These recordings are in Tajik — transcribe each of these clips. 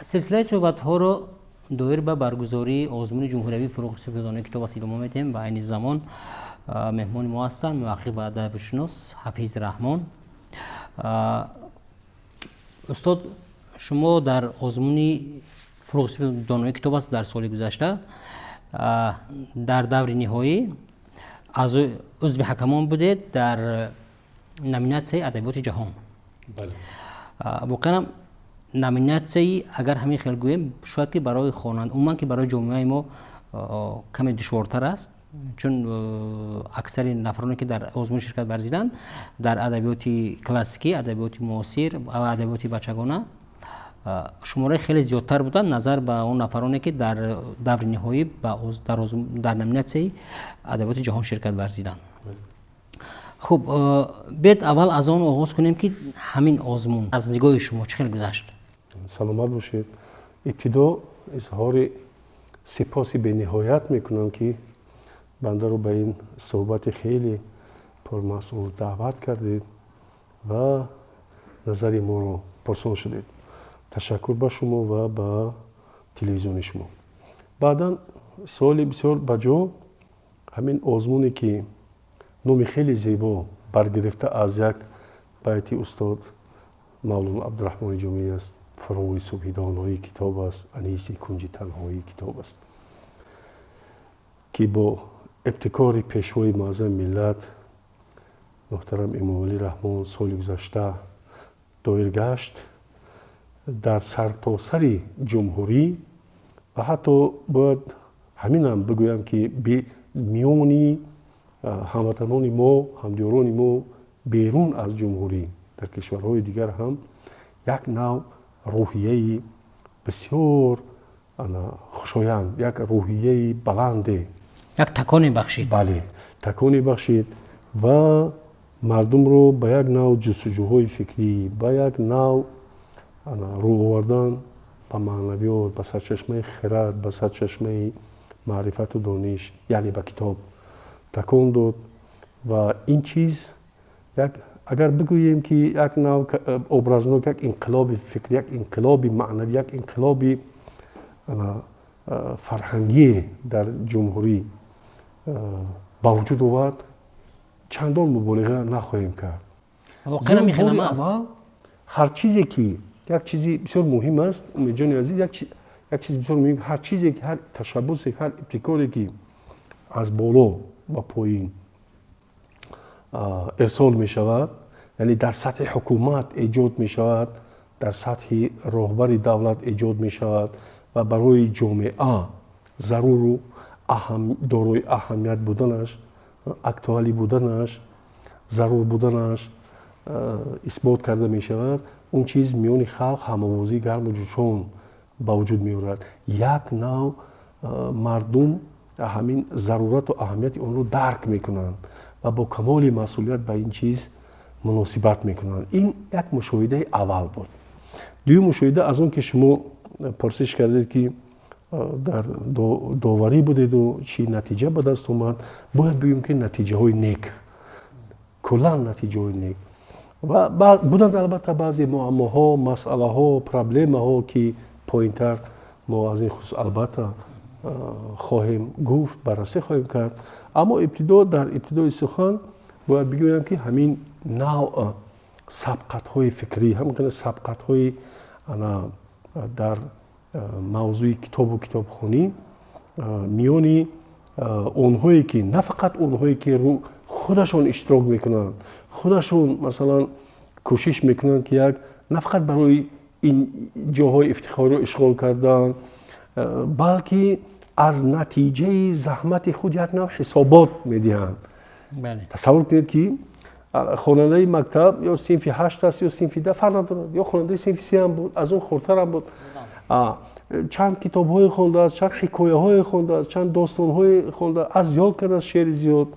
силсилаи суҳбатҳоро доир ба баргузории озмуни ҷумҳуриявии фурӯғи субҳи доноӣ китоб аст идома медиҳем. Ба айни замон меҳмони мо ҳастанд муҳаққиқ ва адабиётшинос ҳафиз Раҳмон. устод, шумо дар озмуни фурӯғи субҳи доноӣ китоб аст дар соли гузашта дар даври ниҳоӣ узви ҳакамон будед дар номинатсияи адабиёти ҷаҳон. воқеан номинатсияи агар ҳамин хел гӯем шояд ки барои хонанда умуман ки барои ҷомеаи мо каме душвортар аст, чун аксари нафароне ки дар озмун ширкат варзиданд дар адабиёти классикӣ, адабиёти муосир ва адабиёти бачагона шумораи хеле зиёдтар буданд назар ба он нафароне ки дар даври ниҳоӣ дар номинатсияи адабиёти ҷаҳон ширкат варзиданд. хуб, бед аввал аз он оғоз кунем ки ҳамин озмун аз нигоҳи шумо чӣ хел гузашт? саломат бошед. ибтидо изҳори сипоси бениҳоят мекунам ки бандаро ба ин суҳбати хеле пурмасъул даъват кардед ва назари моро пурсон шудед. ташаккур ба шумо ва ба телевизиони шумо. баъдан суоли бисёр баҷо, ҳамин озмуне ки номи хеле зебо баргирифта аз як байти устод мавлон абдураҳмони ҷомеӣ аст. фурӯғи субҳи доноӣ китоб аст, аниси кунҷи танҳоӣ китоб аст, ки бо ибтикори пешвои муаззами миллат муҳтарам эмомалӣ раҳмон соли гузашта доир гашт дар сартосари ҷумҳурӣ ва ҳатто бояд ҳаминам бигӯям ки миёни ҳамватанони мо, ҳамдиёрони мо берун аз ҷумҳурӣ дар кишварҳои дигар ҳам як нав рӯҳияи бисёр хушоянд, як рӯҳияи баланде, як таконе бахшид. бале, таконе бахшид ва мардумро ба як нав ҷустуҷӯҳои фикрӣ, ба як нав рӯ овардан ба маънавиёт, ба сарчашмаи хирад, ба сарчашмаи маърифату дониш, яъне ба китоб такон дод. ва ин чиз агар бигӯем ки як нав образнок, як инқилоби фикрӣ, як инқилоби маънавӣ, як инқилоби фарҳангие дар ҷумҳурӣ ба вуҷуд овард, чандон муболиға нахоҳем кард. воқеан мехелам аст. ҳар чизе ки як чизи бисёр муҳим аст, умедҷони азиз, як чизи бисёр муҳим, ҳар чизе ки ҳар ташаббусе, ҳар ибтикоре ки аз боло ба поин ирсол мешавад, яъне дар сатҳи ҳукумат эҷод мешавад, дар сатҳи роҳбари давлат эҷод мешавад ва барои ҷомеа заруру дорои аҳамият буданаш, актуалӣ буданаш, зарур буданаш исбот карда мешавад, он чиз миёни халқ ҳамовозии гарму ҷӯшон ба вуҷуд меорад. як нав мардум ҳамин зарурату аҳамияти онро дарк мекунанд ва бо камоли масъулият ба ин чиз муносибат мекунанд. ин як мушоҳидаи аввал буд. дуюм мушоҳида аз он ки шумо пурсиш кардед ки дар доварӣ будеду чӣ натиҷа ба даст омад, бояд бигӯем ки натиҷаҳои нек, куллан натиҷаҳои нек. ва буданд албатта баъзе муаммоҳо, масъалаҳо, проблемаҳо ки поинтар мо аз ин хусус албатта хоҳем гуфт, баррасӣ хоҳем кард. аммо дар ибтидои сухан бояд бигӯям ки ҳамин навъ сабқатҳои фикрӣ, ҳамин сабқатҳои дар мавзӯи китобу китобхонӣ миёни онҳое ки на фақат онҳое ки худашон иштирок мекунанд, худашон масалан кӯшиш мекунанд ки як на фақат барои ин ҷоҳои ифтихориро ишғол кардан, балки аз натиҷаи заҳмати худ як нав ҳисобот медиҳанд. тасаввур кунед ки хонандаи мактаб ё синфи 8 аст ё синфи 10 фарқ надорад, ё хонандаи синфи 3 ҳам буд, аз он хурдтарам буд. чанд китобҳое хондааст, чанд ҳикояҳое хондааст, чанд достонҳое хондааст, аз ёд кардааст шеъри зиёд.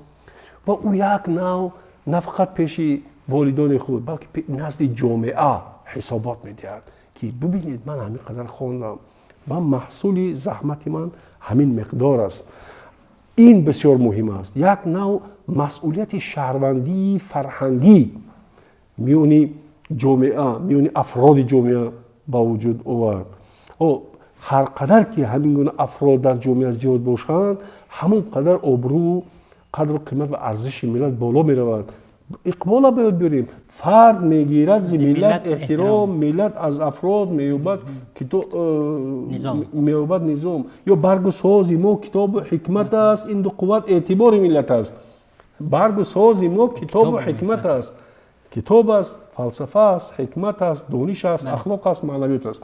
ва ӯ як нав на фақат пеши волидони худ, балки назди ҷомеа ҳисобот медиҳад ки бибинед ман ҳамин қадар хондам ва маҳсули заҳмати ман ҳамин миқдор аст. ин бисёр муҳим аст. як нав масъулияти шаҳрвандии фарҳангӣ миёни ҷомеа, миёни афроди ҷомеа ба вуҷуд овард. ҳар қадар ки ҳамин гуна афрод дар ҷомеа зиёд бошанд, ҳамон қадар обрӯ, қадру қимат ва арзиши миллат боло меравад. иқбола бояд биёрем. фард мегирад зи миллат эҳтиром, миллат аз афрод меёбад низом. ё баргу сози мо китобу ҳикмат аст, ин ду қувват эътибори миллат аст. баргу сози мо китобу ҳикмат аст. китоб аст, фалсафа аст, ҳикмат аст, дониш аст, ахлоқ аст, маънавиёт аст.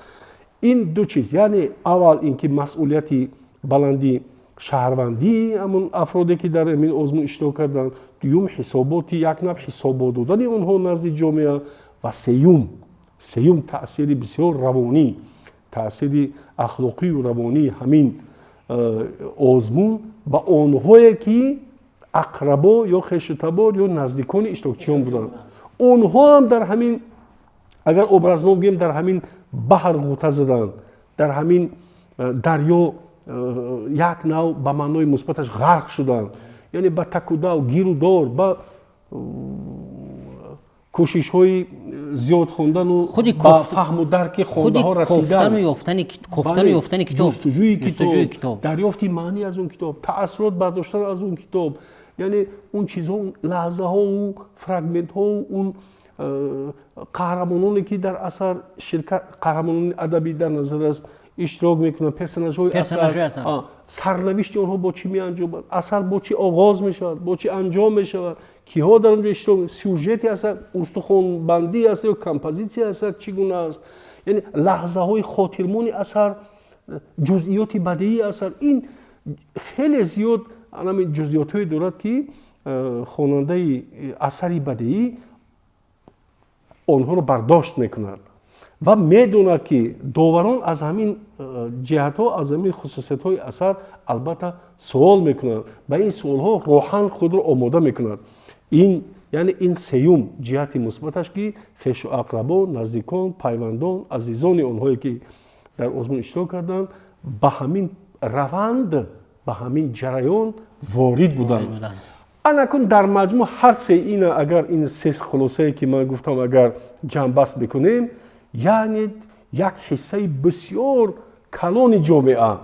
ин ду чиз, яъне аввал ин ки масъулияти баланди шаҳрвандии ҳамон афроде ки дар ҳамин озмун иштирок карданд, дуюм ҳисоботи як навъ ҳисобот додани онҳо назди ҷомеа ва сеюм таъсири бисёр равонӣ, таъсири ахлоқию равонии ҳамин озмун ба онҳое ки ақрабо ё хешутабор ё наздикони иштирокчиён буданд. онҳо ҳам дар ҳамин, агар образнов бигӯем, дар ҳамин баҳр ғута заданд, дар ҳамин дарё як навъ ба маънои мусбаташ ғарқ шуданд. яъне ба такудав, гиру дор, ба кӯшишҳои зиёд хондану ба фаҳму дарки хондаҳо расидан, кофтану ёфтани китоб, ҷустуҷӯи китоб, дарёфти маънӣ аз он китоб, таассурот бардоштан аз он китоб, яъне он чизҳо, лаҳзаҳоу фрагментҳоу он қаҳрамононе ки дар асар ширкат, қаҳрамонони адабӣ дар назар аст, иштирок мекунанд, персонажҳои асар, сарнавишти онҳо бо чӣ меанҷомад, асар бо чӣ оғоз мешавад, бо чӣ анҷом мешавад, киҳо дар онҷо иштирок, сюжети асар, устухонбандии асар ё композитсияи асар чӣ гуна аст, яъне лаҳзаҳои хотирмони асар, ҷузъиёти бадеии асар. ин хеле зиёд ҷузъиётҳое дорад ки хонандаи асари бадеӣ онҳоро бардошт мекунад ва медонад ки доварон аз ҳамин ҷиҳатҳо, аз ҳамин хусусиятҳои асар албатта суол мекунанд, ба ин суолҳо роҳан худро омода мекунад. яъне ин сеюм ҷиҳати мусбаташ ки хешу ақрабон, наздикон, пайвандон, азизони онҳое ки дар озмун иштирок карданд, ба ҳамин раванд, ба ҳамин ҷараён ворид буданд. анакун дар маҷмӯъ ҳар се ина, агар ин се хулосае ки ман гуфтам агар ҷамъбаст бикунем, яъне як ҳиссаи бисёр калони ҷомеа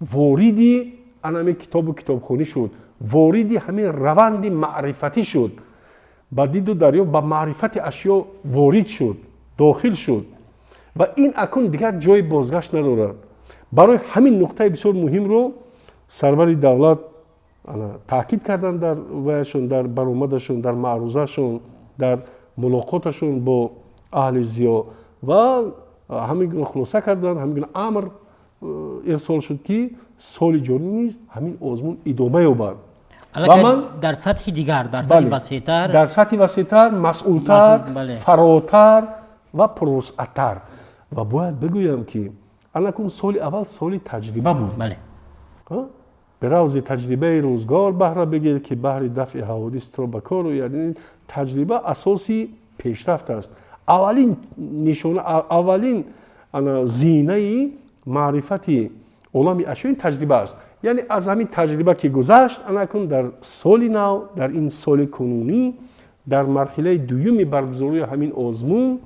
вориди анами китобу китобхонӣ шуд, вориди ҳамин раванди маърифатӣ шуд, ба диду дарёфт ба маърифати ашё ворид шуд, дохил шуд ва ин акун дигар ҷои бозгашт надорад. барои ҳамин нуқтаи бисёр муҳимро сарвари давлат таъкид карданд дар ваяшон, дар баромадашон, дар маърузашон, дар мулоқоташон бо аҳли зиё ва ҳамин гуна хулоса карданд, ҳамин гуна амр ирсол шуд ки соли ҷорӣ низ ҳамин озмун идома ёбад. дар сатҳи дигар, дар сатҳи васеътар, дар сатҳи васеътар, масъултар, фаротар ва пурвусъаттар. ва бояд бигӯям ки анакун соли аввал соли таҷриба буд. биравзи таҷрибаи рӯзгор баҳра бигир ки баҳри дафъи ҳаводисро ба кор ояд. таҷриба асоси пешрафт аст. аввалин нишона, аввалин зинаи маърифати олами ашёи таҷриба аст. яъне аз ҳамин таҷриба ки гузашт, анакун дар соли нав, дар ин соли кунунӣ, дар марҳилаи дуюми баргузории ҳамин озмун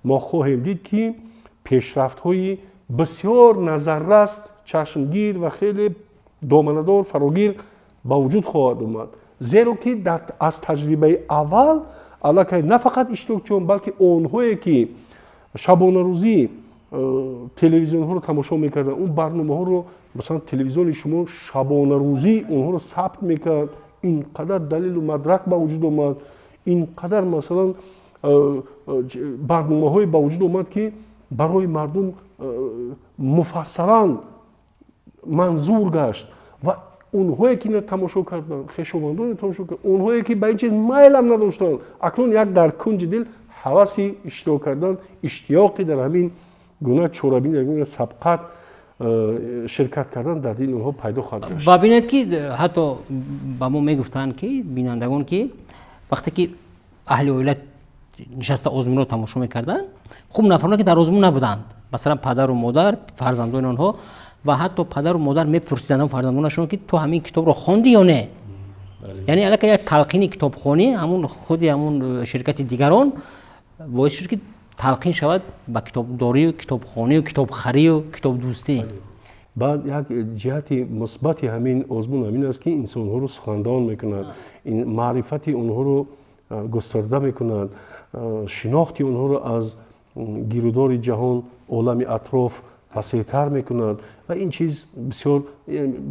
мо хоҳем дид ки пешрафтҳои бисёр назаррас, чашмгир ва хеле доманадор, фарогир ба вуҷуд хоҳад омад. зеро ки аз таҷрибаи аввал аллакай на фақат иштирокчиён, балки онҳое ки шабонарӯзӣ телевизионҳоро тамошо мекарданд, он барномаҳоро, масалан телевизиони шумо шабонарӯзӣ онҳоро сабт мекард, ин қадар далилу мадрак ба вуҷуд омад, ин қадар масалан барномаҳое ба вуҷуд омад ки барои мардум муфассалан манзур гашт ва онҳое ки тамошо карданд, хешовандоне тамошо карданд, онҳое ки ба ин чиз майлам надоштанд, акнун як дар кунҷи дил ҳаваси иштирок кардан, иштиёқи дар ҳамин гуна чорабини, дар гуна сабқат ширкат кардан дар дили онҳо пайдо хоҳад гашт. ва бинед ки ҳатто ба мо мегуфтанд ки бинандагон ки вақте ки аҳли оила нишаста озмунро тамошо мекарданд, хуб нафароне ки дар озмун набуданд, масалан падару модар, фарзандони онҳо, ва ҳатто падару модар мепурсиданд фарзандонашон ки ту ҳамин китобро хонди ё не. яъне аллакай як талқини китобхонӣ ҳамун худи ҳамун ширкати дигарон боис шуд ки талқин шавад ба китобдорию китобхонию китобхарию китобдӯстӣ. баъд як ҷиҳати мусбати ҳамин озмун ҳамин аст ки инсонҳоро сухандон мекунад, маърифати онҳоро густарда мекунад, шинохти онҳоро аз гирӯдори ҷаҳон, олами атроф васеътар мекунад. ва ин чиз бисёр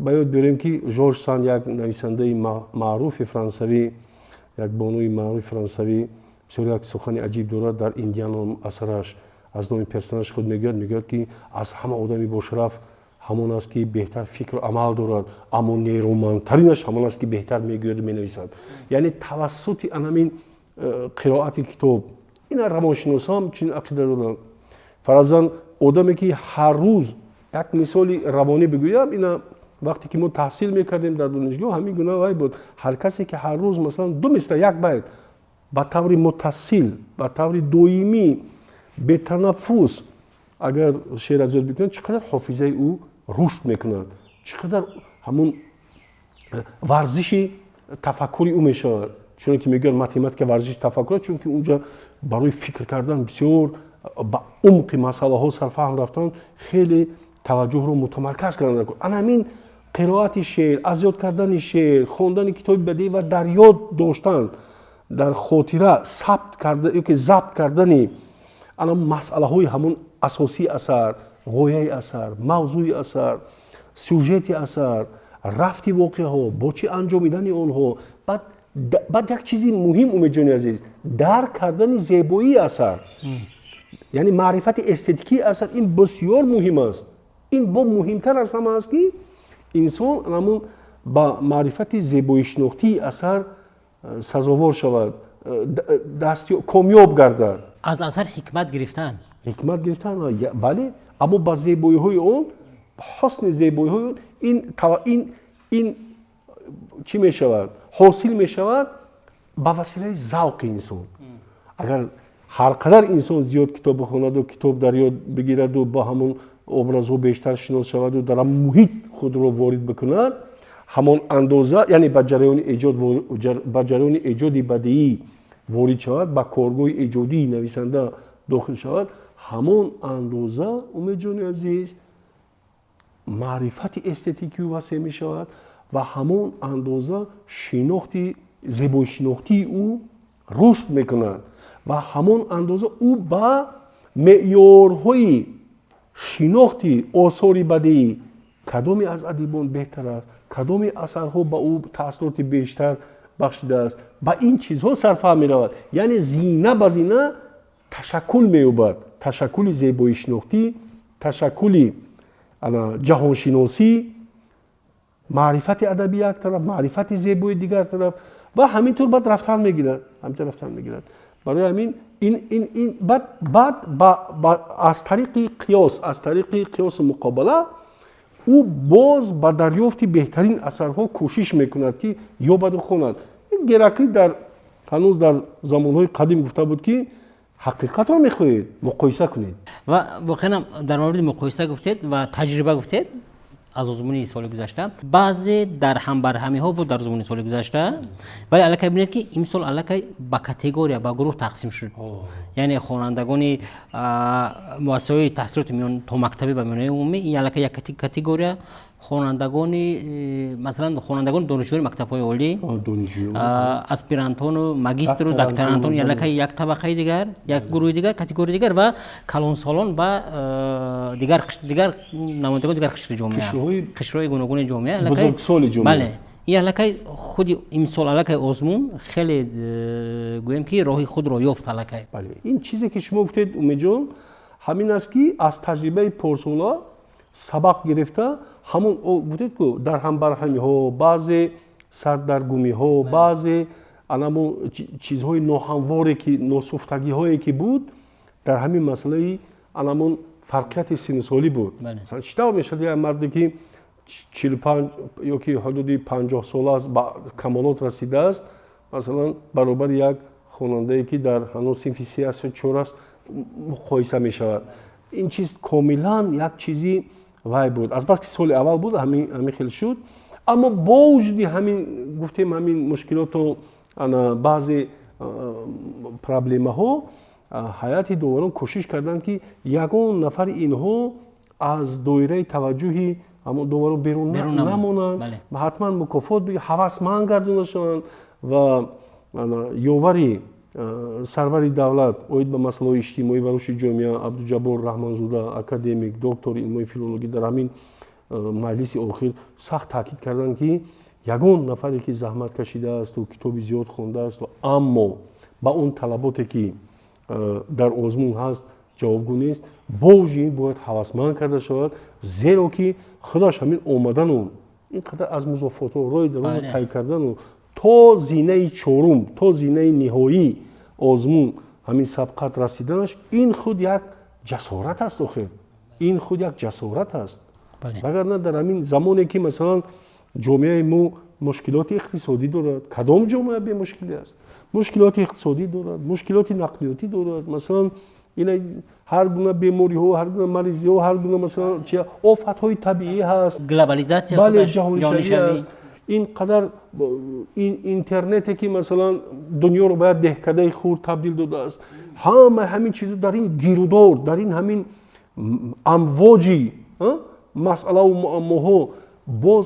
ба ёд биёрем ки Жорж Санд, як нависандаи маъруфи франсавӣ, як бонуи маъруфи франсавӣ, бисёр як сухани аҷиб дорад. дар индиан асараш аз номи персонаж худ мегӯяд ки аз ҳама одами бошараф ҳамон аст ки беҳтар фикру амал дорад, аммо нейромандтаринаш ҳамон аст ки беҳтар мегӯяду менависад. яъне тавассути анамин қироати китоб, ина равоншиносҳо ҳам чунин ақида доранд. фаразан одаме ки ҳар рӯз як мисоли равонӣ бигӯям, ина вақте ки мо таҳсил мекардем дар донишгоҳ ҳамин гуна вай буд. ҳар касе ки ҳар рӯз масалан 2 мисра як байт ба таври муттасил, ба таври доимӣ, бетанаффус агар шеър аз ёд бикунад, чӣ қадар ҳофизаи ӯ рушд мекунад, чӣ қадар ҳамун варзиши тафаккури ӯ мешавад. чуне ки мегӯянд математика варзиши тафаккур аст, чунки унҷа барои фикр кардан бисёр ба умқи масъалаҳо сарфаҳм рафтан хеле таваҷҷӯҳро мутамарказ кардан. анамин қироати шеър, аз ёд кардани шеър, хондани китоби бадеӣ ва дар ёд доштан, дар хотира забт кардани масъалаҳои ҳамун асосии асар, ғояи асар, мавзӯи асар, сюжети асар, рафти воқеаҳо, бо чӣ анҷомидани онҳо, баъд як чизи муҳим умедҷони азиз, дарк кардани зебоии асар, яъне маърифати эстетикии асар, ин бисёр муҳим аст. ин бо муҳимтар аз ҳама аст ки инсон ҳамун ба маърифати зебоишинохтии асар сазовор шавад, комёб гардад. аз асар ҳикмат гирифтан, бале, аммо ба зебоиҳои он, ҳусни зебоиҳои он, ин чӣ мешавад? ҳосил мешавад ба василаи завқи инсон. агар ҳар қадар инсон зиёд китоб бихонаду китоб дар ёд бигираду ба ҳамон образҳо бештар шинос шаваду дар ҳамон муҳит худро ворид бикунад, ҳамон андоза, яъне ба ҷараёни эҷоди бадеӣ ворид шавад, ба коргоҳи эҷодии нависанда дохил шавад, ҳамон андоза умедҷони азиз маърифати эстетикию васеъ мешавад ва ҳамон андоза шинохти зебоишинохтии ӯ рушд мекунад ва ҳамон андоза ӯ ба меъёрҳои шинохти осори бадеӣ, кадоме аз адибон беҳтар аст, кадоме асарҳо ба ӯ таъссуроти бештар бахшидааст, ба ин чизҳо сарфаҳм меравад. яъне зина ба зина ташаккул меёбад, ташаккули зебоишинохтӣ, ташаккули ҷаҳоншиносӣ, маърифати адабӣ як тараф, маърифати зебои дигар тараф, ва ҳаминтур баъд рафтан мегирад. барои ҳамин баъд аз тариқи қиёсу муқобала ӯ боз ба дарёфти беҳтарин асарҳо кӯшиш мекунад ки ёбаду хонад. геракли ҳанӯз дар замонҳои қадим гуфта буд ки ҳақиқатро мехоҳед, муқоиса кунед. ва воқеан дар мавриди муқоиса гуфтед ва таҷриба гуфтед аз озмуни соли гузашта. баъзе дар ҳамбарҳамиҳо буд дар озмуни соли гузашта, вале аллакай бинед ки имсол аллакай ба категория, ба гурӯҳ тақсим шуд. яъне хонандагони муассисаҳои таҳсилоти то мактаби ба миёнаи умумӣ, ин аллакай як категория, хонандагони масалан хонандагони донишҷӯёни мактабҳои олӣ, аспирантону магистру докторантон, аллакай як табақаи дигар, як гурӯҳи дигар, категорияи дигар ва калонсолон ва дигар намояндагони дигар қишри ҷомеа, қишрҳои гуногуни ҷомеа, бузургсоли ҷомеа. бале, ин аллакай худи имсол аллакай озмун хеле гӯем ки роҳи худро ёфт аллакай. бале, ин чизе ки шумо гуфтед умедҷон, ҳамин аст ки аз таҷрибаи порсола сабақ гирифта, ҳамон гуфтед ку дар ҳамбарҳамиҳо, баъзе сардаргумиҳо, баъзе анамон чизҳои ноҳамворе ки носуфтагиҳое ки буд дар ҳамин масъалаи анамон фарқияти синусолӣ буд. чӣ тавр мешавад як марде ки 45 ёки ҳудуди 50 сола аст, ба камолот расидааст, масалан баробари як хонандае ки дар ҳанӯз синфи 34 аст муқоиса мешавад. ин чиз комилан як чизи вай буд. азбаски соли аввал буд, ҳамин хел шуд. аммо бо вуҷуди ҳамин гуфтем ҳамин мушкилоту баъзе проблемаҳо, ҳайати доварон кӯшиш карданд ки ягон нафари инҳо аз доираи таваҷҷӯҳи ҳамон доварон берун намонанд, ҳатман мукофот бигиранд, ҳавасманд гардонда шаванд ва ёвари сарвари давлат оид ба масъалаҳои иҷтимоӣ ва рушди ҷомеа абдуҷаббор раҳмонзода, академик, доктори илмҳои филологӣ дар ҳамин маҷлиси охир сахт таъкид карданд ки ягон нафаре ки заҳмат кашидааст китоби зиёд хондааст, аммо ба он талаботе ки дар озмун ҳаст ҷавобгӯ нест, божи бояд ҳавасманд карда шавад, зеро ки худаш ҳамин омадану ин қадар аз музофотҳо роҳи дароза тай кардану то зинаи чорум, то зинаи ниҳоӣ озмун ҳамин сабқат расиданаш, ин худ як ҷасорат аст. охир ин худ як ҷасорат аст. вагарна дар ҳамин замоне ки масалан ҷомеаи мо мушкилоти иқтисодӣ дорад, кадом ҷомеа бемушкилӣ аст? Мушкилоти иқтисодӣ дорад, мушкилоти нақлиётӣ дорад, масалан ина ҳар гуна бемориҳо, ҳар гуна маризиҳо, ҳар гуна масалан офатҳои табиӣ ҳаст, глобализация, ҷаҳонишавӣ аст. ин қадар интернете ки масалан дунёро бояд деҳкадаи хурд табдил додааст. ҳамаи ҳамин чизо дар ин гирудор, дар ин ҳамин амвоҷи масъалаву муаммоҳо боз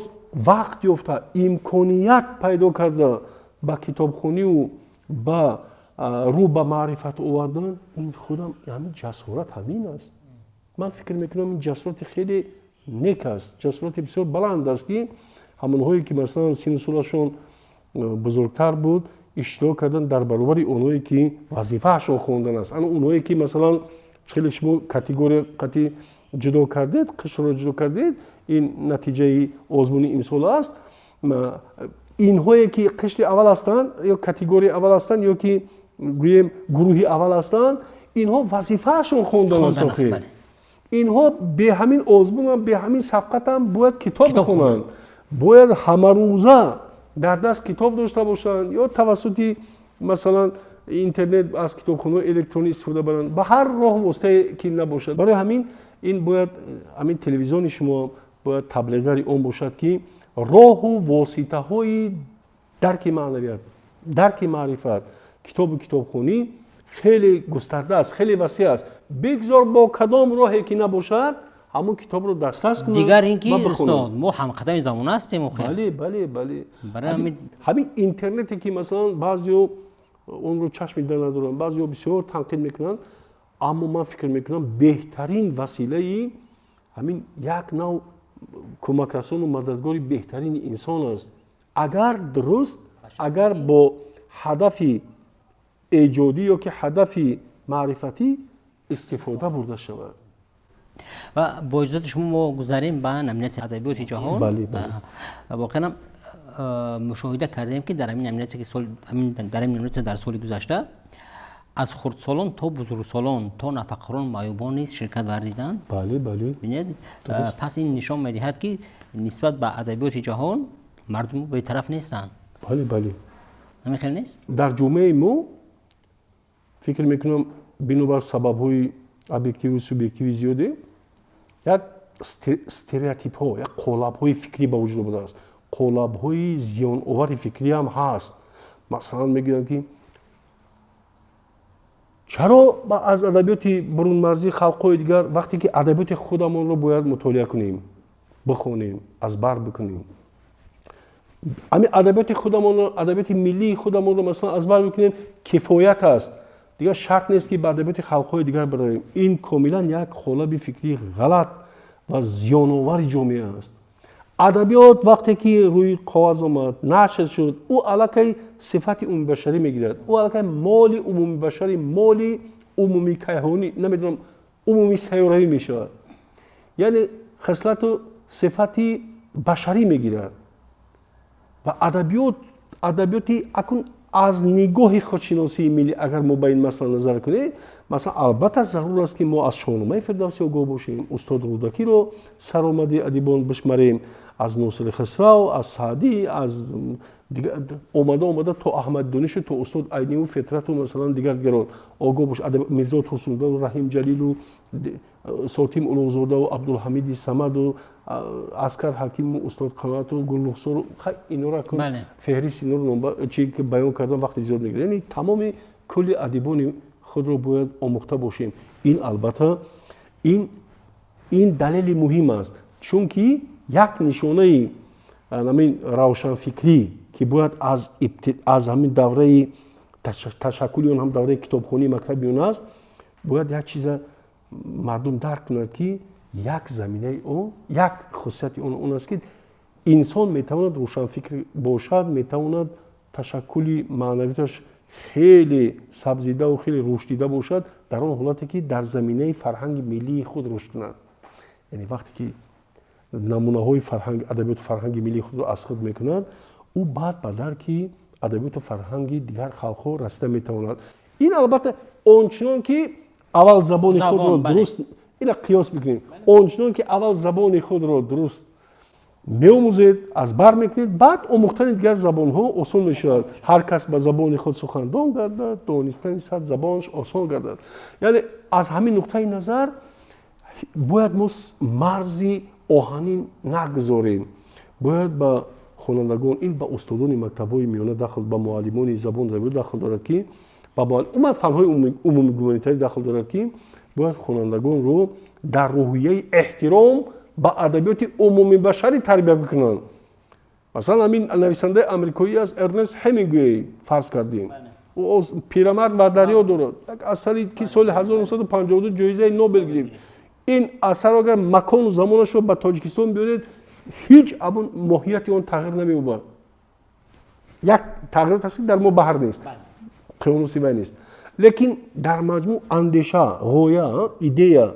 вақт ёфта, имконият пайдо карда ба китобхониву ба рӯ ба маърифат овардан, ин худам ҳамин ҷасорат ҳамин аст. ман фикр мекунам ин ҷасорати хеле нек аст, ҷасорати бисёр баланд аст ки ҳамонҳое ки масалан сину солашон бузургтар буд, иштирок кардан дар баробари онҳое ки вазифаашон хондан аст. ана онҳое ки масалан хеле шумо категория қатъи ҷудо кардед, қишрро ҷудо кардед, ин натиҷаи озмуни имсол аст. инҳое ки қишри аввал ҳастанд ё категорияи аввал ҳастанд ё ки гӯем гурӯҳи аввал ҳастанд, инҳо вазифаашон хондан аст. инҳо бе ҳамин озмунам, бе ҳамин сабқатам бояд китоб бихонанд, бояд ҳамарӯза дар даст китоб дошта бошанд ё тавассути масалан интернет аз китобхонаҳои электронӣ истифода баранд, ба ҳар роҳ воситае ки набошад. барои ҳамин ин бояд ҳамин телевизиони шумо бояд таблиғгари он бошад ки роҳу воситаҳои дарки маънавият, дарки маърифат, китобу китобхонӣ хеле густарда аст, хеле васеъ аст. бигзор бо кадом роҳе ки набошад, ҳамон китобро дастрас кунад. дигар ин ки устод мо ҳамқадами замона ҳастем. бале ҳамин интернете ки масалан баъзеҳо онро чашми дидан надоранд, баъзеҳо бисёр танқид мекунанд, аммо ман фикр мекунам беҳтарин василаи ҳамин як нав кӯмакрасону мададгори беҳтарини инсон аст. агар дуруст, агар бо ҳадафи эҷодӣ ё ки ҳадафи маърифатӣ истифода бурда шавад. ва бо иҷозати шумо мо гузарем ба номинатсияи адабиёти ҷаҳон. воқеан мушоҳида кардем ки дар ҳамин номинатсия дар соли гузашта аз хурдсолон то бузургсолон то нафақарон маъюбон низ ширкат варзиданд. бинед, пас ин нишон медиҳад ки нисбат ба адабиёти ҷаҳон мардум бетараф нестанд. ҳамин хел нест? дар ҷомеаи мо фикр мекунам бинобар сабабҳои объективу субъективи зиёде як стереотипҳо, як қолабҳои фикрӣ ба вуҷуд омадааст. қолабҳои зиёновари фикрӣ ҳам ҳаст. масалан мегӯянд ки чаро аз адабиёти бурунмарзии халқҳои дигар вақте ки адабиёти худамонро бояд мутолиа кунем, бихонем, азбар бикунем, ами адабиёти худамонро, адабиёти миллии худамонро масалан азбар бикунем, кифоят аст. дигар шарт нест ки ба адабиёти халқҳои дигар бароем. ин комилан як қолаби фикрии ғалат ва зиёновари ҷомеа аст. адабиёт вақте ки рӯи коғаз омад, нашр шуд, ӯ аллакай сифати умумибашарӣ мегирад, ӯ аллакай моли умумибашарӣ, моли умуми кайҳонӣ, намедонам умуми сайёравӣ мешавад. яъне хислату сифати башарӣ мегирад. ва адабиёти акун аз нигоҳи худшиносии миллӣ агар мо ба ин масъала назар кунем, масалан албатта зарур аст ки мо аз шоҳномаи фирдавсӣ огоҳ бошем, устод рӯдакиро саромади адибон бишмарем, аз носири хисрав, аз саъдӣ, аз омада то аҳмаддонишу то устод айниву фитрату масалан дигарон огоҳ бош, мирзо турсундаву раҳим ҷалилу сотим улуғзодаву абдулҳамиди самаду аскар ҳакиму устод қаноату гулрухсору инора феҳрист инора чи баён кардан вақти зиёд мегирад. яъне тамоми кулли адибони худро бояд омӯхта бошем. Ин албатта ин далели муҳим аст, чунки як нишонаи ҳамин равшанфикрӣ ки бояд аз ҳамин давраи ташаккули он ҳам давраи китобхонии мактаби он аст, бояд як чиза мардум дарк кунад ки як заминаи он, як хусусияти он аст ки инсон метавонад рӯшанфикр бошад, метавонад ташаккули маънавияташ хеле сабзидаву хеле рушдида бошад дар он ҳолате ки дар заминаи фарҳанги миллии худ рушд кунад. яъне вақте ки намунаҳои адабиёту фарҳанги миллии худро аз худ мекунад, ӯ баъд ба дарки адабиёту фарҳанги дигар халқҳо расида метавонад. ин албатта ончунон ки аввал забони худро дуруст ина қиёс бикунем, ончунон ки аввал забони худро дуруст меомӯзед, аз бар мекунед, баъд омӯхтани дигар забонҳо осон мешавад. ҳар кас ба забони худ сухандон гардад, донистани сад забонаш осон гардад. яъне аз ҳамин нуқтаи назар бояд мо марзи оҳанин нагзорем. бояд ба хонандагон, ин ба устодони мактабҳои миёна дахл, ба муаллимони забон адабиёт дахл дорад ки умуман фанҳои умуми гуманитарӣ дахл дорад ки бояд хонандагонро дар рӯҳияи эҳтиром ба адабиёти умумибашарӣ тарбия бикунанд. масалан ҳамин нависандаи амрикоӣ аст, Эрнест Ҳемингуей фарз кардем. пирамард ва дарё дорад, як асари ки соли 1952 ҷоизаи Нобел гирифт. ин асарро агар макону замонашро ба Тоҷикистон биёред, ҳеҷ абун моҳияти он тағйир намеёбад. як тағйирот ҳаст ки дар мо баҳр нест, қиёнуси вай нест. лекин дар маҷмӯъ андеша, ғоя, идея,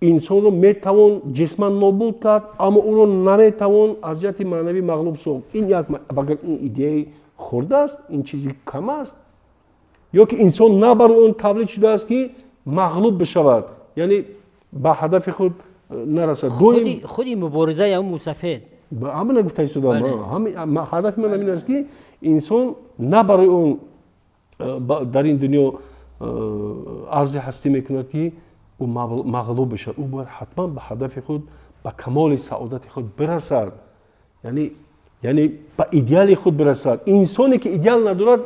инсонро метавон ҷисман нобуд кард, аммо ӯро наметавон аз ҷиҳати маънавӣ мағлуб сохт. ин як агар ин идеяи хурда аст, ин чизи кам аст, ё ки инсон на барои он тавлид шудааст ки мағлуб бишавад, яъне ба ҳадафи худ нарасад. худи муборизаи ҳамн мусафед ҳамин гуфта истодам. ҳадафи ман ҳамин аст ки инсон на барои он дар ин дунё арзи ҳастӣ мекунад ки ӯ мағлуб бишад. ӯ бояд ҳатман ба ҳадафи худ, ба камоли саодати худ бирасад, яъне ба идеали худ бирасад. инсоне ки идеал надорад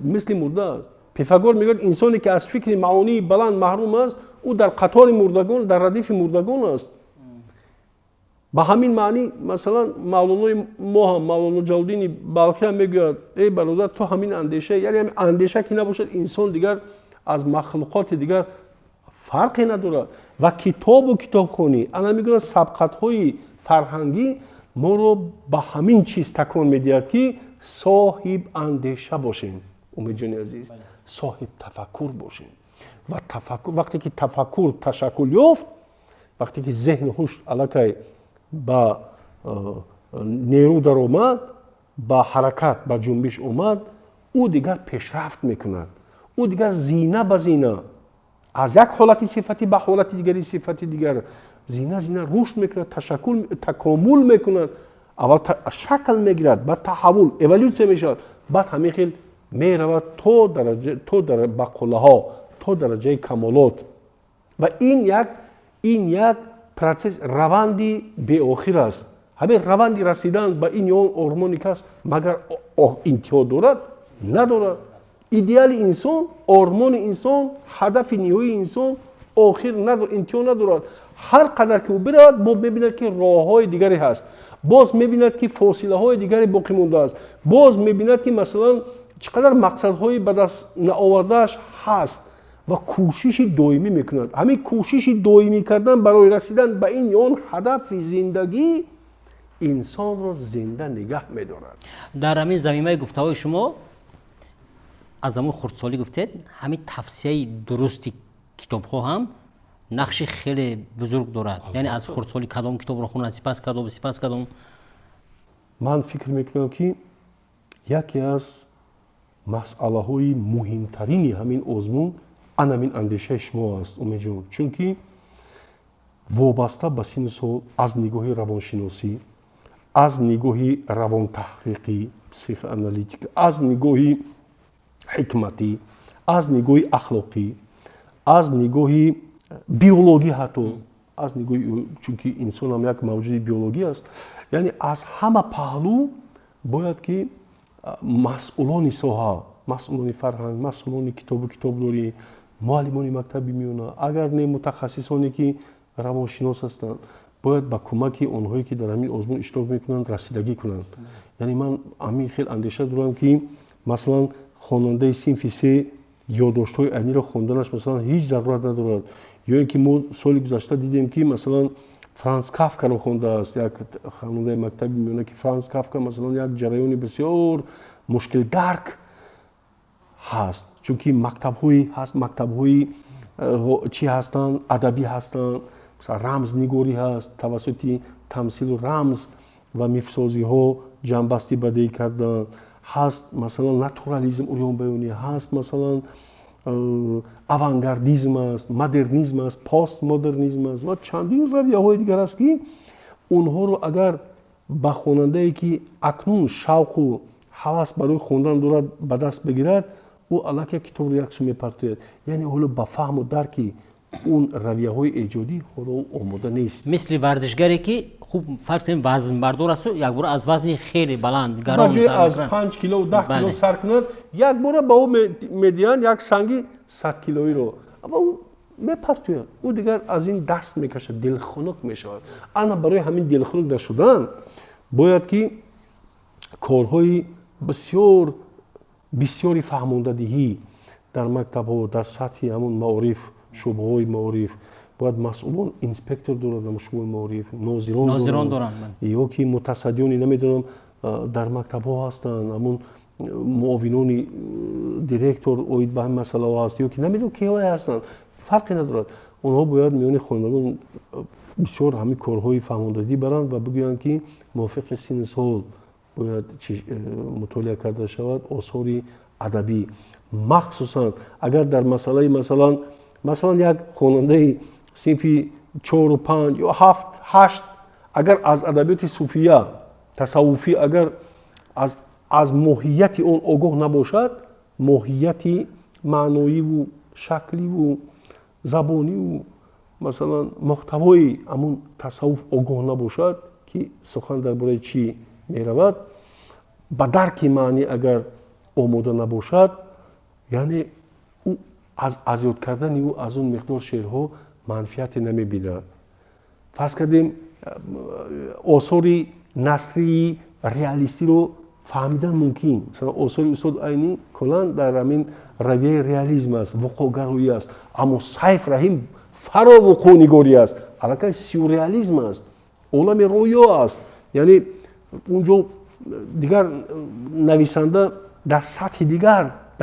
мисли мурдааст. пифагор мегӯяд инсоне ки аз фикри маонии баланд маҳрум аст, ӯ дар қатори мурдагон, дар радифи мурдагон аст. ба ҳамин маънӣ масалан мавлонои мо ҳам, мавлоно ҷалолиддини балхӣ ҳам мегӯяд, эй бародар, ту ҳамин андеша, яъне ҳамин андеша ки набошад, инсон дигар аз махлуқоти дигар фарқе надорад. ва китобу китобхонӣ, ана мегӯяд сабқатҳои фарҳангӣ моро ба ҳамин чиз такон медиҳад ки соҳиб андеша бошем. умедҷони азиз, соҳиб тафаккур бошем. ва тафаккур, вақте ки тафаккур ташаккул ёфт, вақте ки зеҳну ҳушт аллакай ба нерӯ даромад, ба ҳаракат, ба ҷунбиш омад, ӯ дигар пешрафт мекунад. ӯ дигар зина ба зина, аз як ҳолати сифати ба ҳолати дигари сифати дигар зина рушд мекунад, такомул мекунад. аввал шакл мегирад, баъд таҳаввул, эволюсия мешавад, баъд ҳамин хел меравад то ба қуллаҳо, то дараҷаи камолот. ва ин як процесс, раванди беохир аст. ҳамин раванди расидан ба ин ё он ормони кас магар интиҳо дорад? Надорад. идеали инсон, ормони инсон, ҳадафи ниҳоии инсон охир надорад, интиҳо надорад. ҳар қадар ки ӯ биравад, боз мебинад ки роҳҳои дигаре ҳаст, боз мебинад ки фосилаҳои дигаре боқӣ мондааст, боз мебинад ки масалан чӣ қадар мақсадҳои ба даст наовардааш ҳаст ва кӯшиши доимӣ мекунад. ҳамин кӯшиши доимӣ кардан барои расидан ба ин ё он ҳадафи зиндагӣ инсонро зинда нигаҳ медорад. дар ҳамин заминаи гуфтаҳои шумо аз ҳамон хурдсолӣ гуфтед, ҳамин тавсияи дурусти китобҳо ҳам нақши хеле бузург дорад. яъне аз хурдсолӣ кадом китобро хунад, сипас кадом. ман фикр мекунам ки яке аз масъалаҳои муҳимтарини ҳамин озмун ан ҳамин андешаи шумо аст, умедҷон. чунки вобаста ба сину сол, аз нигоҳи равоншиносӣ, аз нигоҳи равонтаҳқиқӣ, психоаналитика, аз нигоҳи ҳикматӣ, аз нигоҳи ахлоқӣ, аз нигоҳи биологӣ, ҳатто аз нигоҳи, чунки инсон ҳам як мавҷуди биологӣ аст, яъне аз ҳама паҳлӯ бояд ки масъулони соҳа, масъулони фарҳанг, масъулони китобдорӣ, муаллимони мактаби миёна, агар не мутахассисоне ки равоншинос ҳастанд, бояд ба кӯмаки онҳое ки дар ҳамин озмун иштирок мекунанд расидагӣ кунанд. яъне ман ҳамин хел андеша дорам ки масалан хонандаи синфи се ёддоштҳои айниро хонданаш масалан ҳеҷ зарурат надорад. ё ин ки мо соли гузашта дидем ки масалан Франц Кафкаро хондааст, як хонандаи мактаби миёна ки Франц Кафка масалан як ҷараёни бисёр мушкилдарк ҳаст, чунки мактабҳои чӣ ҳастанд, адабӣ ҳастанд, рамзнигорӣ ҳаст, тавассути тамсилу рамз ва мифсозиҳо ҷамъбастӣ бадеӣ кардан ҳаст, масалан натурализм уёнбаёнӣ ҳаст, масалан авангардизм аст, модернизм аст, постмодернизм аст ва чандин равияҳои дигар аст ки онҳоро агар ба хонандае ки акнун шавқу ҳавас барои хондан дорад ба даст бигирад, ӯ аллакай китобро яксу мепартояд. яъне ҳоло ба фаҳму дарки اون رویه‌های ایجادی رو آماده نیست. مثل ورزشگری که خوب فرض کنیم وزن بردار است و یک بار از وزن خیلی بلند گران سر از 5 کیلو و 10 کیلو سر کند، یک بار با اون میدیان یک سنگی 100 کیلویی رو اما اون میپرتوید، او دیگر از این دست میکشه، دلخنک میشود. اما برای همین دلخنک شدن باید که کارهای بسیاری فهماندهی در مکتب‌ها، در سطح همون معارف، شعبه‌های معارف باید مسئولان اینسپکتور دارند، شعبه معارف ناظران دارند، یا که متصدیانی نمیدونم در مکتب‌ها هستند، همون معاونان دیرکتور اوید به همین مسئله هست، یا که نمیدونم کی‌ها هستند، فرقی ندارد. اونها باید میان خوانندگان بسیار همین کارهای فهماندهی برند و بگویند که موافق سن سال باید مطالعه کرده شود آثار ادبی، مخصوصا اگر در مسئله مثلا یک خواننده صنفی 4 و 5 یا 7 8 اگر از ادبیات صوفیه تصوفی اگر از ماهیت اون آگاه نباشد، ماهیت معنایی و شکلی و زبانی و مثلا محتوای همون تصوف آگاه نباشد که سخن درباره چی میرود، با درک معنی اگر آماده نباشد، یعنی او از یاد کردن او از اون مقدار شعرها منفعت نمیبیند. فرض کردیم آثار نثری ریالیستی رو فهمیدن ممکن، مثلا آثار استاد عینی کلا در همین رویه ریالیسم است، وقوع‌گرایی است، اما سیف رحیم فرا وقوع نگاری است، علاقه سیورئالیسم است، عالم رویا است. یعنی اونجا دیگر نویسنده در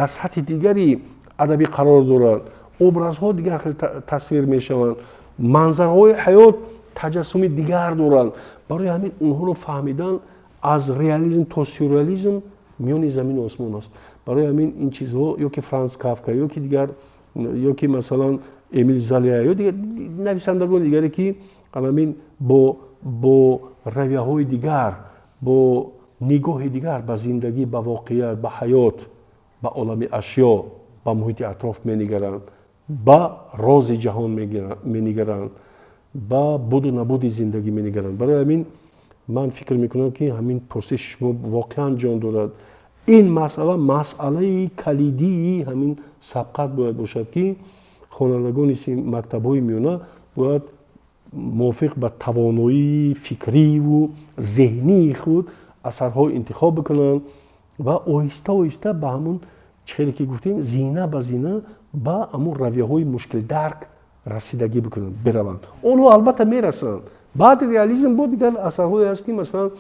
سطح دیگری ادبی قرار دارد، ابرازها دیگر تصویر میشوند، منظرهای حیات تجسم دیگر دارند. برای همین اونها رو فهمیدن از ریالیسم تا سیورئالیسم میان زمین و آسمان است. برای همین این چیزها یا که فرانس کافکا یا که دیگر یا که مثلا امیل زولیا یا دیگر نویسندگان دیگری که همین با رویه‌های دیگر، با نگاه دیگر به زندگی، به واقعیت، به حیات، به عالم اشیا، به محیط اطراف می‌نگرند، به راز جهان می‌نگرند، به بود و نبود زندگی می‌نگرند. برای همین من فکر می‌کنم که همین پرسش شما واقعاً جان دارد. این مسئله کلیدی همین سبقت باید باشد که خوانندگان مکتب‌های میانه باید موافق به توانایی فکری و ذهنی خود اثرها انتخاب بکنند و آهسته آهسته به همون چیزی که گفتیم زینه به زینه به همون رویه‌های مشکل درک رسیدگی بکنند، بروند. اونها البته میرسند. بعد ریالیسم بود دیگر اثرهایی هست که مثلا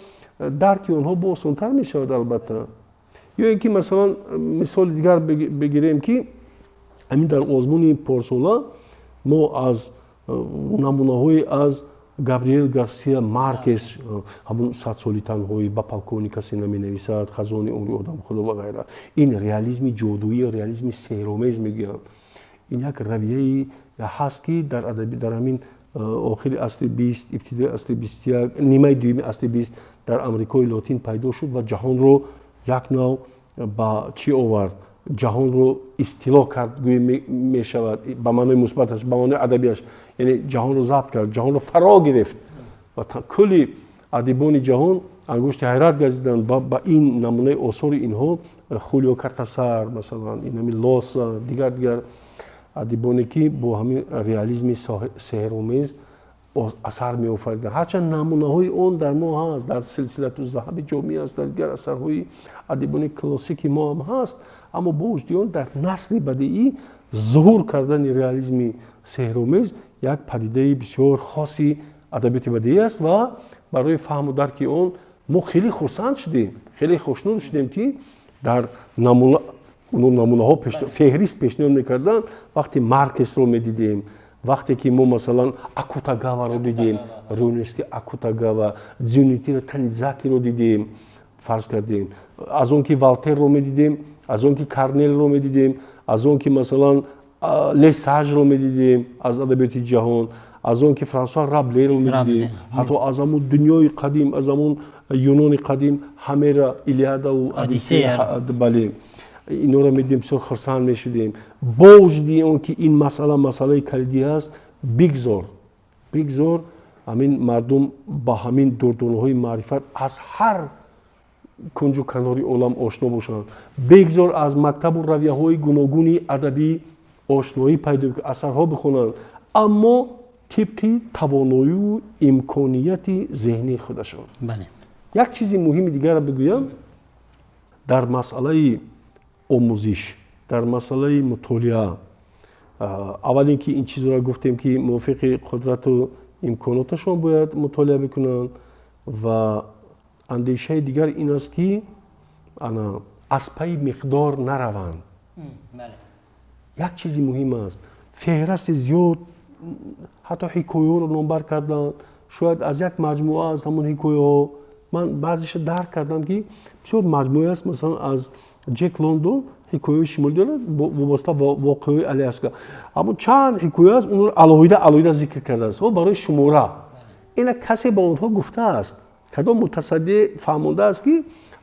درک اونها با آسان‌تر میشود. البته یا اینکه مثلا مثال دیگر بگیریم که همین در آزمون پارسالا ما از نمونه‌های از گابریل گارسیا مارکز، همون 100 سالی تنهایی، با پالکونی کسی نمی‌نویسد، خزانه عمر آدم خدا و غیره. این ریالیسم جادویی، ریالیسم سحرآمیز میگن. این یک رویه‌ای هست که در ادبی در همین آخر عصر 20 ابتدای عصر 21 نیمه دوم عصر 20 در آمریکای لاتین پیدا شد و جهان رو یک نوع با چی آورد، جهان رو استیلا کرد گویا می شود به معنای مثبتش، به معنای ادبیش، یعنی جهان رو ضبط کرد، جهان رو فرا گرفت و کلی ادیبان جهان ангушти ҳайрат газиданд ба ин намунаи осори инҳо хулио картасар масалан инами лоса дигар адибоне ки бо ҳамин реализми сеҳромез асар меофариданд. ҳарчанд намунаҳои он дар мо ҳаст, дар силсилату заҳаби ҷомӣ аст, дар дигар асарҳои адибони классики мо ҳам ҳаст, аммо бо вуҷуди он дар насли бадиӣ зуҳур кардани реализми сеҳромез як падидаи бисёр хоси адабиёти бадиӣ аст ва барои фаҳму дарки он мо хеле хурсанд шудем, хеле хушнуд шудем ки дар намунаҳо феҳрист пешниҳод мекарданд. вақте Маркесро медидем, вақте ки мо масалан Акутагаваро дидем, Рюнески Акутагава, Дзюнитиро Танидзакиро дидем, фарз кардем, аз он ки Волтерро медидем, аз он ки Карнелро медидем, аз он ки масалан Лесажро медидем аз адабиёти ҷаҳон, аз он ки Франсуа Раблеро медидем, ҳатто аз ҳамун дунёи қадим, аз ҳамун юнони қадим Ҳомера Илиадаву Одиссея, бале инҳоро медидем, бисёр хурсанд мешудем. бо вуҷуди он ки ин масъалаи калидӣ аст, бигзор ҳамин мардум ба ҳамин дурдонаҳои маърифат аз ҳар кунҷу канори олам ошно бошанд. бигзор аз мактабу равияҳои гуногуни адабӣ ошноӣ пайдо асарҳо бихонанд, аммо тибқи тавоноию имконияти зеҳнии худашон. як чизи муҳими дигарро бигӯям, дар масъалаи омӯзиш, дар масъалаи мутолиа, аввал ин ки ин чизро гуфтем ки мувофиқи қудрату имконоташон бояд мутолиа бикунанд ва андешаи дигар ин аст ки аз пайи миқдор нараванд. як чизи муҳим аст, феҳрасти зиёд ҳатто ҳикояҳоро номбар карданд, шояд аз як маҷмуа аз ҳамон ҳикояҳо ман баъзеша дарк кардам ки бисёр маҷмуа аст, масалан аз Ҷек Лондон ҳикояҳои шимолӣ дорад вобаста воқеаҳои Аляска, аммо чанд ҳикоя аст онро алоҳида зикр кардааст барои шумора. ина касе ба онҳо гуфтааст, кадом мутасадди фаҳмондааст ки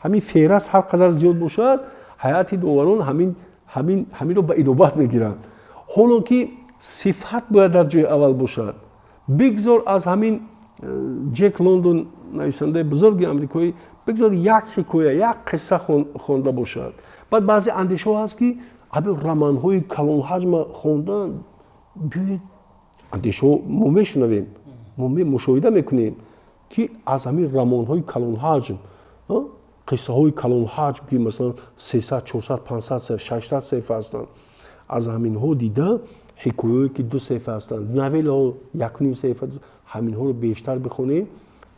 ҳамин феҳраст ҳар қадар зиёд бошад, ҳайати доварон ҳаминро ба инобат мегиранд. ҳоло ки сифат бояд дар ҷои аввал бошад. бигзор аз ҳамин Ҷек Лондон нависандаи бузурги амрикоӣ бигзор як ҳикоя, як қисса хонда бошад. баъд баъзе андешаҳо ҳаст ки ҳамин романҳои калонҳаҷма хондан биёед андешаҳо мо мешунавем, мо мушоҳида мекунем ки аз ҳамин романҳои калонҳаҷм, қиссаҳои калонҳаҷм ки масалан 300, 400, 500 саҳифа, 600 саҳифа ҳастанд, аз ҳаминҳо дида ҳикояҳое ки 2 саҳифа ҳастанд, навелаҳо 1.5 саҳифа, ҳаминҳоро бештар бихонем.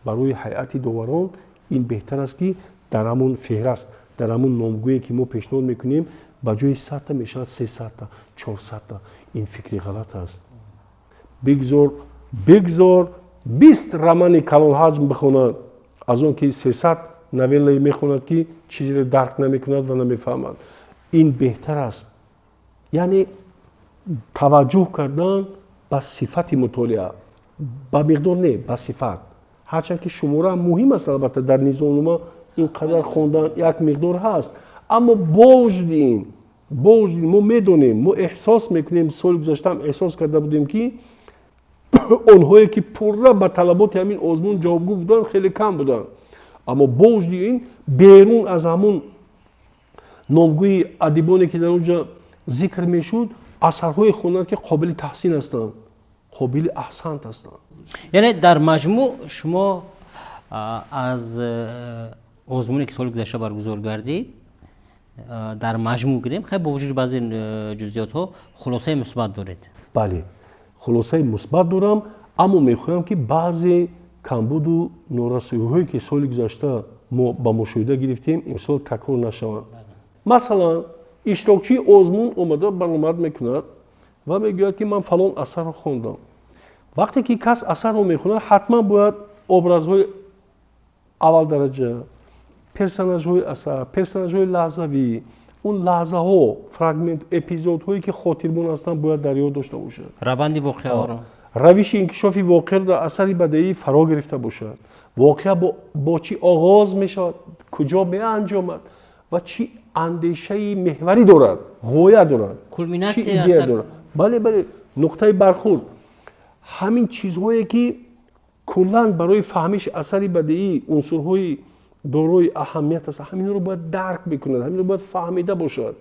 барои ҳайати доварон ин беҳтар аст ки дар ҳамон феҳраст, дар ҳамон номгӯе ки мо пешниҳод мекунем ба ҷои 100 мешавад 300, 400. ин фикри ғалат аст. бигзор 20 романи калонҳаҷм бихонад, аз он ки 300 навелаи мехонад ки чизеро дарк намекунад ва намефаҳмад. ин беҳтар аст. яъне таваҷҷӯҳ кардан ба сифати мутолиа, ба миқдор не, ба сифат. ҳарчанд ки шумора муҳим аст, албатта дар низомнума ин қадар хондан як миқдор ҳаст, аммо бо вуҷуди мо медонем, мо эҳсос мекунем, соли гузаштаам эҳсос карда будем ки онҳое ки пурра ба талаботи ҳамин озмун ҷавобгӯ буданд хеле кам буданд, аммо бо вуҷуди ин берун аз ҳамун номгӯи адибоне ки дар онҷа зикр мешуд, асарҳое хонанд ки қобили таҳсин ҳастанд, қобили аҳсант ҳастанд. яъне дар маҷмӯъ шумо аз озмуне ки соли гузашта баргузор гардид дар маҷмӯъ гирем, хай бо вуҷуди баъзе ҷузъиётҳо хулосаи мусбат доред. бале, хулосаи мусбат дорам, аммо мехоҳам ки баъзе камбуду норасоиҳое ки соли гузашта мо ба мушоҳида гирифтем имсол такрор нашаванд. масалан иштирокчии озмун омада баромад мекунад ва мегӯяд ки ман фалон асарро хондам. вақте ки кас асарро мехонад, ҳатман бояд образҳои аввалдараҷа, персонажҳои асар, персонажҳои лаҳзавӣ, он лаҳзаҳо, фрагмент, эпизодҳое ки хотирмон ҳастанд бояд дар ёд дошта бошад. раванди воқеаҳоро, равиши инкишофи воқеъ дар асари бадеӣ фаро гирифта бошад. воқеа бо чӣ оғоз мешавад, куҷо меанҷомад ва чӣ андешаи меҳварӣ дорад, ғоя дорад, чӣ идея дорад. бале, нуқтаи бархурд. ҳамин чизҳое ки куллан барои фаҳмиши асари бадеӣ унсурҳои дорои аҳамият аст. ҳаминро бояд дарк бикунад, ҳаминро бояд фаҳмида бошад.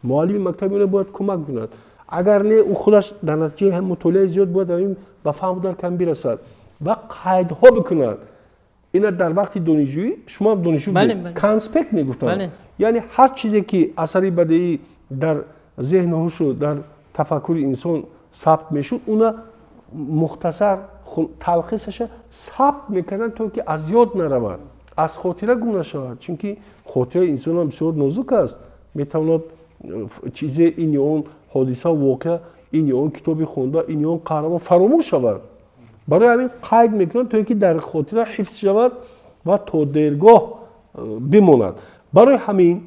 муаллими мактаби ӯро бояд кӯмак кунад. агар не ӯ худаш дар натиҷаи мутолиаи зиёд бояд ба фаҳму даркам бирасад ва қайдҳо бикунад. ина дар вақти донишҷӯӣ шумо ҳам донишҷӯ конспект мегуфтанд. яъне ҳар чизе ки асари бадеӣ дар зеҳну ҳушу дар тафаккури инсон сабт мешуд, уна мухтасар талхисаша сабт мекарданд то ки аз ёд наравад, аз хотира гум нашавад. чунки хотираи инсонам бисёр нозук аст. метавонад чизе ини он ҳодиса воқеа, ини он китоби хонда, ини он қаҳрамон фаромӯш шавад. барои ҳамин қайд мекунанд то ки дар хотира ҳифз шавад ва то дергоҳ бимонад. барои ҳамин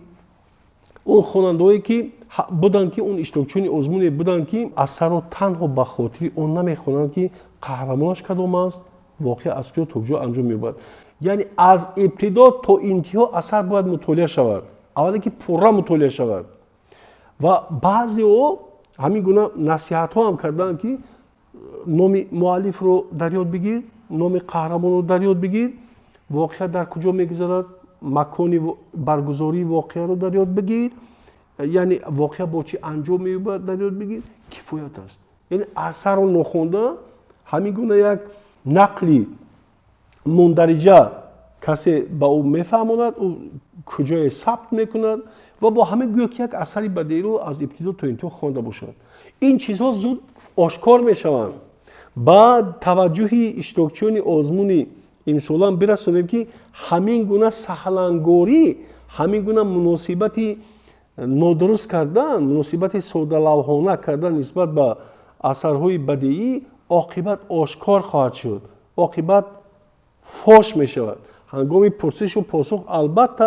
он хонандаое ки буданд ки он иштирокчиёни озмуне буданд ки асарро танҳо ба хотири он намехонанд ки қаҳрамонаш кадом аст, воқеа аз ҷо то ҷо анҷом меёбад. яъне аз ибтидо то интиҳо асар бояд мутолиа шавад. аввале ки пурра мутолиа шавад. ва баъзеҳо ҳамин гуна насиҳатҳо ҳам карданд ки номи муаллифро дар ёд бигир, номи қаҳрамонро дар ёд бигир, воқеа дар куҷо мегузарад, макони баргузории воқеаро дар ёд бигир, яъне воқеа бо чӣ анҷом меёбад дар ёд бигир. кифоят аст. яъне асарро нохонда ҳамин гуна як нақли мундариҷа касе ба ӯ мефаҳмонад, ӯ куҷое сабт мекунад ва бо ҳамин гӯё ки як асари бадеиро аз ибтидо то интиҳо хонда бошад. ин чизҳо зуд ошкор мешаванд. ба таваҷҷӯҳи иштирокчиёни озмуни имсолан бирасонем ки ҳамин гуна саҳлангорӣ, ҳамин гуна муносибати нодуруст кардан, муносибати содалавҳона кардан нисбат ба асарҳои бадеӣ оқибат ошкор хоҳад шуд, оқибат фош мешавад. ҳангоми пурсишу посух албатта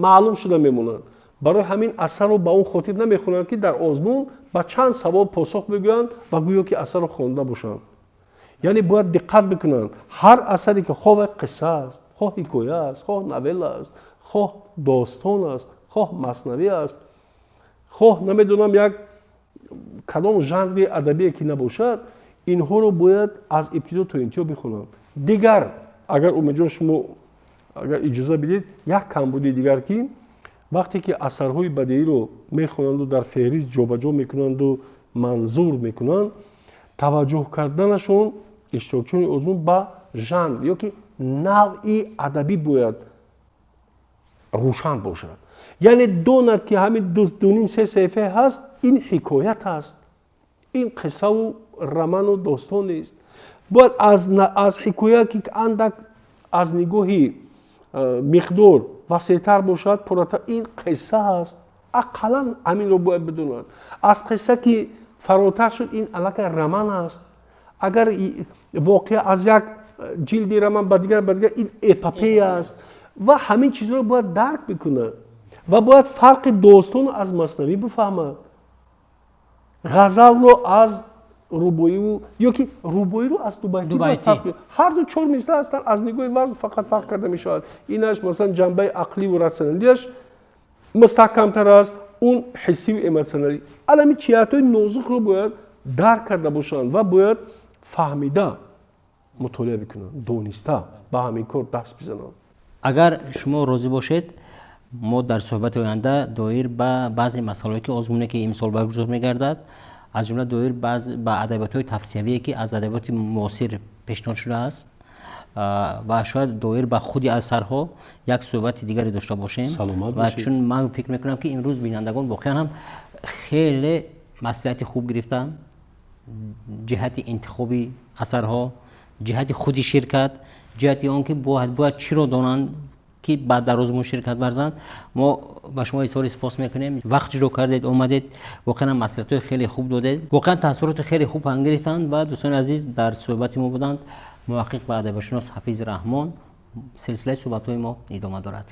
маълум шуда мемонад. барои ҳамин асарро ба он хотир намехонанд ки дар озмун ба чанд савол посух бигӯянд ва гӯё ки асарро хонда бошанд. яъне бояд диққат бикунанд. ҳар асаре ки хоҳ қисса аст, хоҳ ҳикоя аст, хоҳ навелла аст, хоҳ достон аст, хоҳ маснавӣ аст, хоҳ намедонам як кадом жанри адабие ки набошад, инҳоро бояд аз ибтидо то интиҳо бихонанд. дигар агар умиҷон шумо агар иҷоза бидед, як камбуди дигар ки вақте ки асарҳои бадеиро мехонанду дар феҳрист ҷобаҷо мекунанду манзур мекунанд, таваҷҷӯҳ карданашон иштирокчиёни озмун ба жанр ё ки навъи адабӣ бояд рӯшан бошад. яъне донад ки ҳамин 2-2.5 саҳифа ҳаст, ин ҳикоят аст, ин қиссаву раману достон нест. бояд аз ҳикоя ки андак аз нигоҳи миқдор васеътар бошад, пурратар, ин қисса аст. ақаллан ҳаминро бояд бидонад. аз қисса ки фаротар шуд, ин аллакай раман аст. агар воқеа аз як ҷилди раман ба дигар ин эпопея аст. ва ҳамин чизҳоро бояд дарк бикунад ва бояд фарқи достону аз маснавӣ бифаҳмад, ғазалро аз рубоиву ё ки рубоиро аз дубайти ҳар ду 4 мисла ҳастанд. аз нигоҳи вазн фақат фарқ карда мешавад. инаш масалан ҷанбаи ақливу рационалиаш мустаҳкамтар аст, он ҳиссиву эмотсионалӣ. алами ҷиҳатҳои нозукро бояд дарк карда бошанд ва бояд фаҳмида мутолиа бикунанд, дониста ба ҳамин кор даст бизананд. агар шумо розӣ бошед, мо дар суҳбати оянда доир ба баъзе масъалаҳое ки озмуне ки имсол баргузор мегардад, аз ҷумла доир ба адабиётҳои тавсиявие ки аз адабиёти муосир пешниҳод шудааст ва шояд доир ба худи асарҳо як суҳбати дигаре дошта бошем. ва чун ман фикр мекунам ки имрӯз бинандагон воқеан ҳам хеле маслиҳати хуб гирифтанд, ҷиҳати интихоби асарҳо, ҷиҳати худи ширкат, ҷиҳати он ки бояд чиро донанд ки дар озмун ширкат варзанд. мо ба шумо изҳори сипос мекунем, вақт ҷудо кардед, омадед, воқеан маслиҳатҳои хеле хуб додед, воқеан таъссуроти хеле хуб ҳам гирифтанд. ва дӯстони азиз, дар суҳбати мо буданд муҳаққиқ ва адабиётшинос ҳафиз раҳмон. силсилаи суҳбатҳои мо идома дорад.